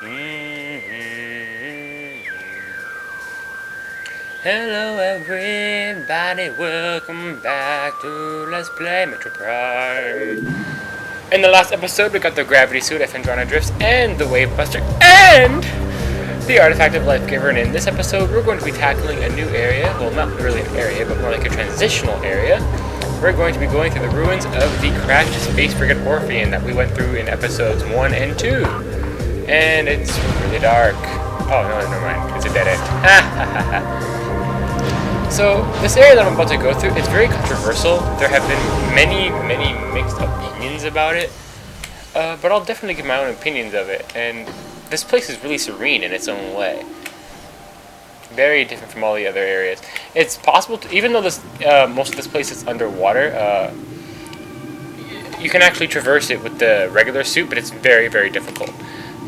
Hello everybody, welcome back to Let's Play Metroid Prime. In the last episode we got the gravity suit, Fendrana Drifts, and the Wave Buster, and the Artifact of Life Giver, and in this episode we're going to be tackling a new area, well not really an area, but more like a transitional area. We're going to be going through the ruins of the crashed space frigate Orpheon that we went through in episodes 1 and 2. And it's really dark. Oh no, never mind, it's a dead end. So, this area that I'm about to go through, it's very controversial. There have been many mixed opinions about it. But I'll definitely give my own opinions of it. And this place is really serene in its own way. Very different from all the other areas. It's possible to, even though this most of this place is underwater, you can actually traverse it with the regular suit, but it's very difficult.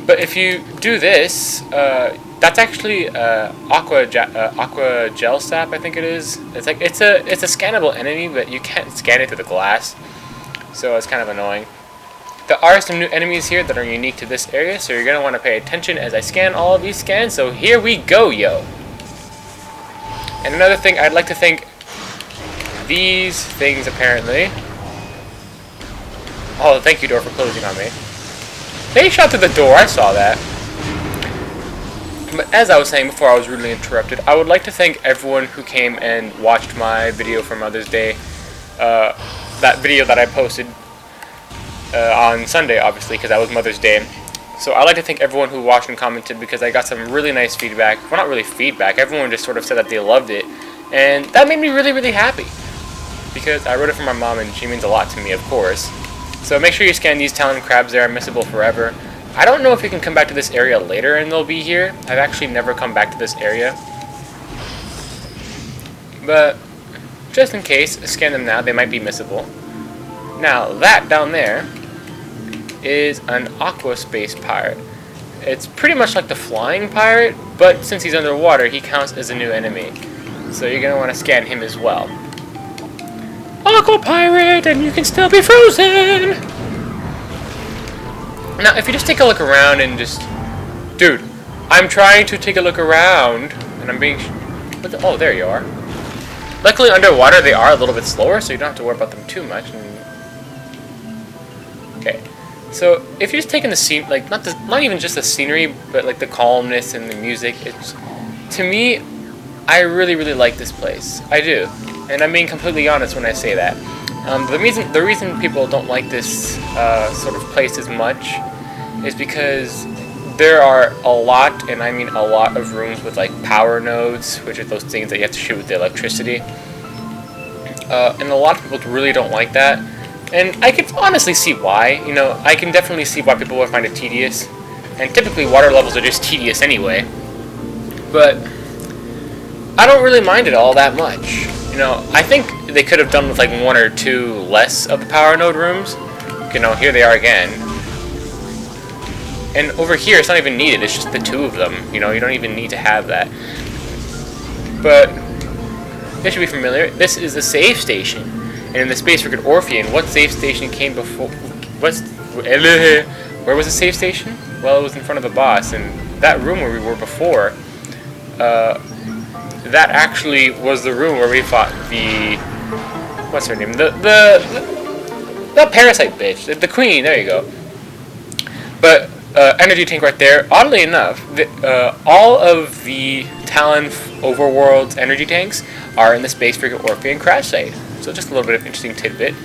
But if you do this, that's actually aqua gel sap, I think it is. It's like it's a scannable enemy, but you can't scan it through the glass, so it's kind of annoying. There are some new enemies here that are unique to this area, so you're gonna want to pay attention as I scan all of these scans. So here we go, yo. And another thing, I'd like to thank these things apparently. Oh, thank you, door, for closing on me. They shot through the door, I saw that. But as I was saying before I was rudely interrupted, I would like to thank everyone who came and watched my video for Mother's Day. That video that I posted on Sunday, obviously, because that was Mother's Day. So I'd like to thank everyone who watched and commented, because I got some really nice feedback. Well, not really feedback, everyone just sort of said that they loved it. And that made me really happy, because I wrote it for my mom and she means a lot to me, of course. So make sure you scan these talon crabs, they're missable forever. I don't know if we can come back to this area later and they'll be here. I've actually never come back to this area. But just in case, scan them now, they might be missable. Now, that down there is an aqua space pirate. It's pretty much like the flying pirate, but since he's underwater, he counts as a new enemy. So you're going to want to scan him as well. Aqua pirate, and you can still be frozen! Now, if you just take a look around and just... Dude, I'm trying to take a look around, and I'm being... Oh, there you are. Luckily, underwater, they are a little bit slower, so you don't have to worry about them too much. Okay. So, if you're just taking the scene... Like, not even just the scenery, but, like, the calmness and the music, it's... To me, I really like this place. I do. And I'm being completely honest when I say that. The reason people don't like this sort of place as much is because there are a lot, and I mean a lot, of rooms with like power nodes, which are those things that you have to shoot with the electricity. And a lot of people really don't like that. And I can honestly see why. You know, I can definitely see why people would find it tedious. And typically water levels are just tedious anyway. But I don't really mind it all that much. You know, I think they could have done with like 1 or 2 less of the power node rooms. You know, here they are again. And over here, it's not even needed. It's just the 2 of them. You know, you don't even need to have that. But this should be familiar. This is the save station. And in the Space Frigate Orpheon, what save station came before? Where was the save station? Well, it was in front of the boss. And that room where we were before, that actually was the room where we fought the... What's her name? The parasite bitch. The queen, there you go. But, energy tank right there. Oddly enough, all of the Talon Overworld's energy tanks are in the Space Frigate Orpheon crash site. So just a little bit of interesting tidbit.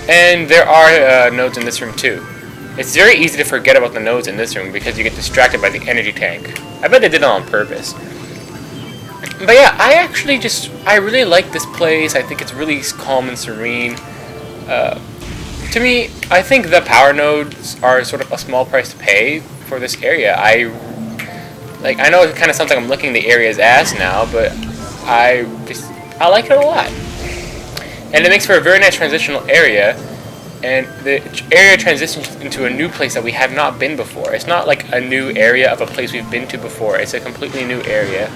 And there are nodes in this room too. It's very easy to forget about the nodes in this room because you get distracted by the energy tank. I bet they did it on purpose. But yeah, I really like this place. I think it's really calm and serene. To me, I think the power nodes are sort of a small price to pay for this area. I know it kind of sounds like I'm licking the area's ass now, but I like it a lot. And it makes for a very nice transitional area, and the area transitions into a new place that we have not been before. It's not like a new area of a place we've been to before. It's a completely new area.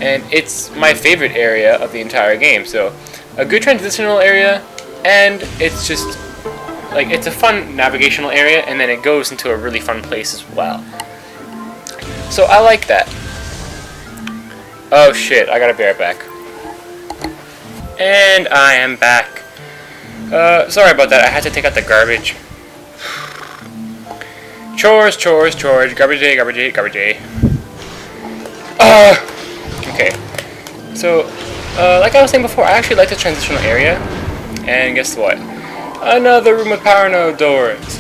And it's my favorite area of the entire game. So, a good transitional area, and it's just like, it's a fun navigational area, and then it goes into a really fun place as well. So I like that. Oh shit, I gotta be right back. And I am back. Sorry about that, I had to take out the garbage. Chores, chores, chores, garbage day, garbage day, garbage day. Okay. So, like I was saying before, I actually like the transitional area. And guess what? Another room with power node doors.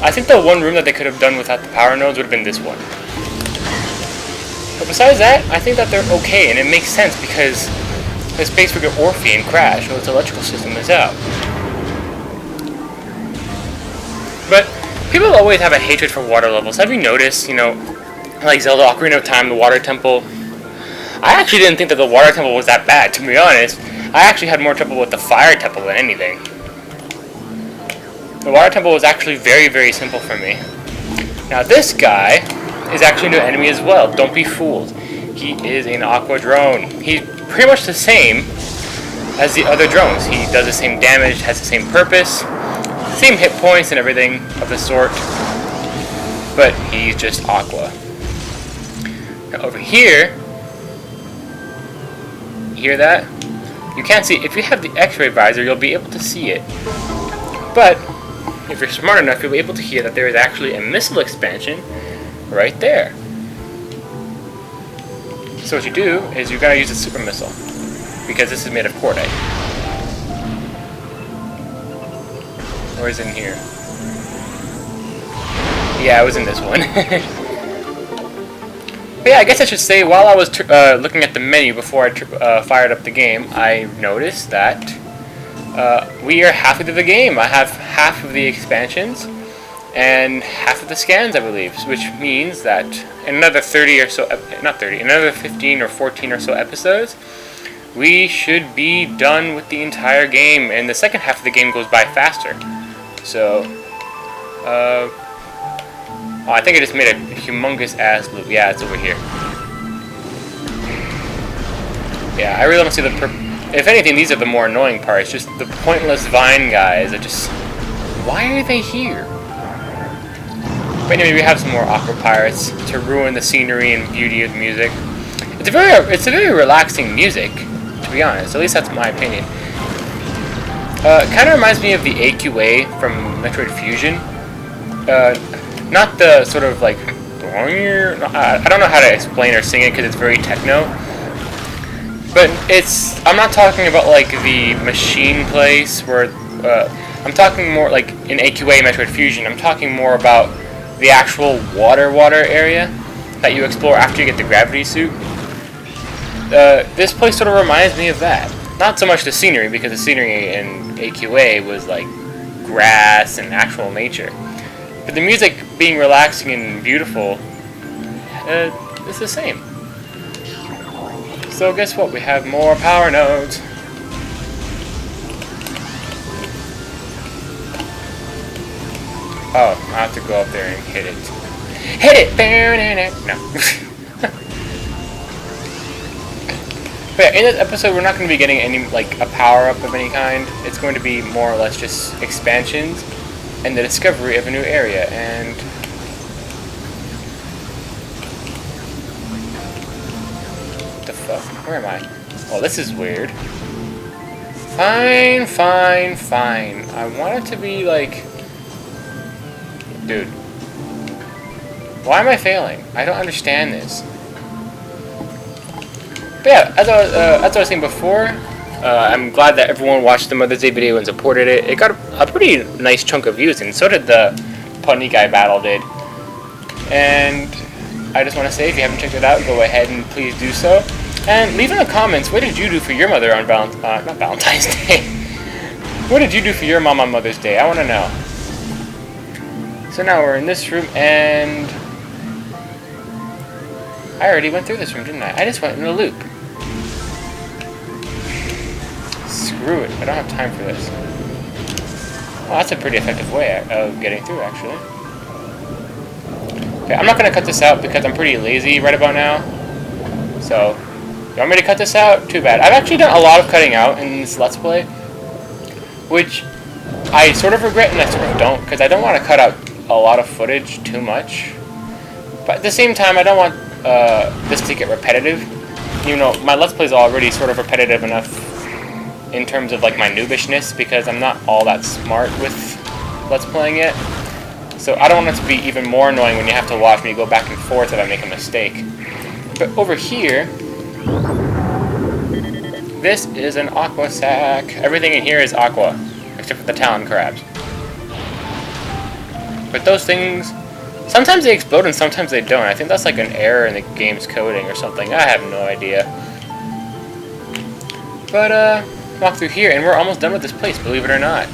I think the one room that they could have done without the power nodes would have been this one. But besides that, I think that they're okay, and it makes sense because the Space Frigate Orpheon crashed, so its electrical system is out. But people always have a hatred for water levels. Have you noticed, you know, like Zelda Ocarina of Time, the water temple? I actually didn't think that the water temple was that bad, to be honest. I actually had more trouble with the fire temple than anything. The water temple was actually very, very simple for me. Now this guy is actually a new enemy as well. Don't be fooled. He is an aqua drone. He's pretty much the same as the other drones. He does the same damage, has the same purpose, same hit points and everything of the sort. But he's just aqua. Now over here, you hear that? You can't see. If you have the X-ray visor, you'll be able to see it. But if you're smart enough, you'll be able to hear that there is actually a missile expansion right there. So what you do is you gotta use a super missile, because this is made of cordite. Or is it in here? Yeah, it was in this one. But yeah, I guess I should say, while I was looking at the menu before I fired up the game, I noticed that we are halfway through the game. I have half of the expansions and half of the scans, I believe, which means that in another 30 or so, not 30, another 15 or 14 or so episodes, we should be done with the entire game, and the second half of the game goes by faster. So, oh, I think I just made a humongous ass loop. Yeah, it's over here. Yeah, I really don't see the if anything, these are the more annoying parts. Just the pointless vine guys that just... Why are they here? But anyway, we have some more aqua pirates to ruin the scenery and beauty of the music. It's a very relaxing music, to be honest. At least that's my opinion. Kind of reminds me of the AQA from Metroid Fusion. Not the sort of like... I don't know how to explain or sing it because it's very techno. But it's... I'm not talking about like the machine place where... I'm talking more like in AQA Metroid Fusion. I'm talking more about the actual water area that you explore after you get the gravity suit. This place sort of reminds me of that. Not so much the scenery, because the scenery in AQA was like grass and actual nature. But the music being relaxing and beautiful, it's the same. So guess what? We have more power nodes. Oh, I have to go up there and hit it. Hit it! No. But yeah, in this episode, we're not going to be getting any, like, a power-up of any kind. It's going to be more or less just expansions and the discovery of a new area, and... What the fuck? Where am I? Oh, this is weird. Fine. I want it to be, like... Dude. Why am I failing? I don't understand this. But yeah, as I was saying before, I'm glad that everyone watched the Mother's Day video and supported it. It got a pretty nice chunk of views, and so did the Pony Guy battle did. And I just want to say, if you haven't checked it out, go ahead and please do so. And leave in the comments, what did you do for your mother on not Valentine's Day? What did you do for your mom on Mother's Day? I want to know. So now we're in this room, and I already went through this room, didn't I? I just went in a loop. Screw it, I don't have time for this. Well, that's a pretty effective way of getting through, actually. Okay, I'm not going to cut this out because I'm pretty lazy right about now. So, you want me to cut this out? Too bad. I've actually done a lot of cutting out in this Let's Play, which I sort of regret and I sort of don't, because I don't want to cut out a lot of footage too much. But at the same time, I don't want this to get repetitive. You know, my Let's Plays are already sort of repetitive enough in terms of like my noobishness, because I'm not all that smart with Let's Playing it. So I don't want it to be even more annoying when you have to watch me go back and forth if I make a mistake. But over here, this is an aqua sack. Everything in here is aqua, except for the talon crabs. But those things, sometimes they explode and sometimes they don't. I think that's like an error in the game's coding or something. I have no idea. But, walk through here, and we're almost done with this place, believe it or not.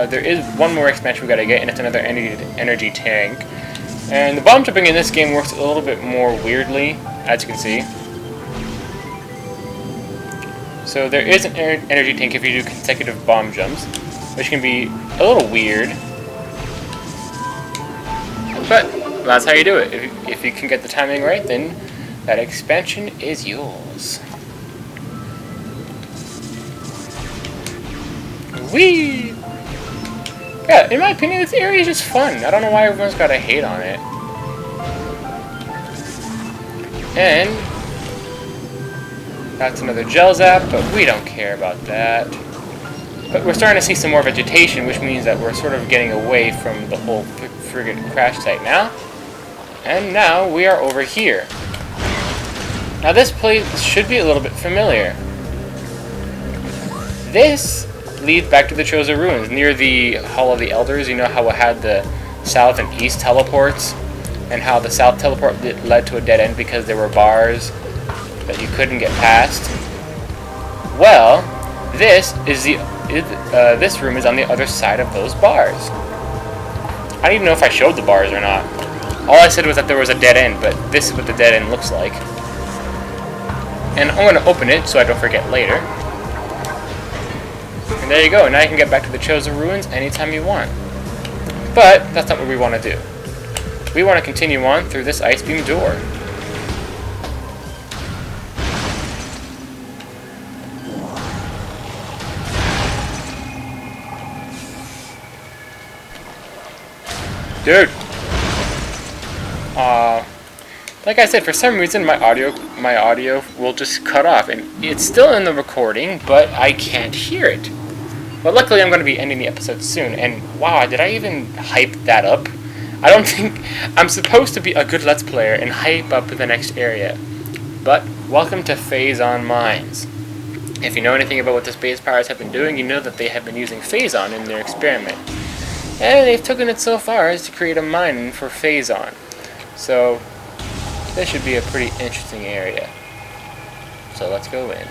There is one more expansion we gotta get, and it's another energy tank. And the bomb jumping in this game works a little bit more weirdly, as you can see. So there is an energy tank if you do consecutive bomb jumps, which can be a little weird. But that's how you do it. If you can get the timing right, then that expansion is yours. Whee! Yeah, in my opinion, this area is just fun. I don't know why everyone's got to hate on it. And that's another gel zap, but we don't care about that. But we're starting to see some more vegetation, which means that we're sort of getting away from the whole Frigate crash site now. And now we are over here. Now this place should be a little bit familiar. This leads back to the Chosen Ruins, near the Hall of the Elders. You know how it had the south and east teleports, and how the south teleport led to a dead end because there were bars that you couldn't get past? Well, this room is on the other side of those bars. I don't even know if I showed the bars or not. All I said was that there was a dead end, but this is what the dead end looks like. And I'm going to open it so I don't forget later. And there you go, now you can get back to the Chosen Ruins anytime you want. But that's not what we want to do. We want to continue on through this ice beam door. Dude! Like I said, for some reason my audio will just cut off, and it's still in the recording, but I can't hear it. But luckily I'm going to be ending the episode soon, and wow, did I even hype that up? I don't think I'm supposed to be a good Let's Player and hype up the next area. But welcome to Phazon Mines. If you know anything about what the Space Pirates have been doing, you know that they have been using Phazon in their experiment. And they've taken it so far as to create a mine for Phazon. So this should be a pretty interesting area. So let's go in.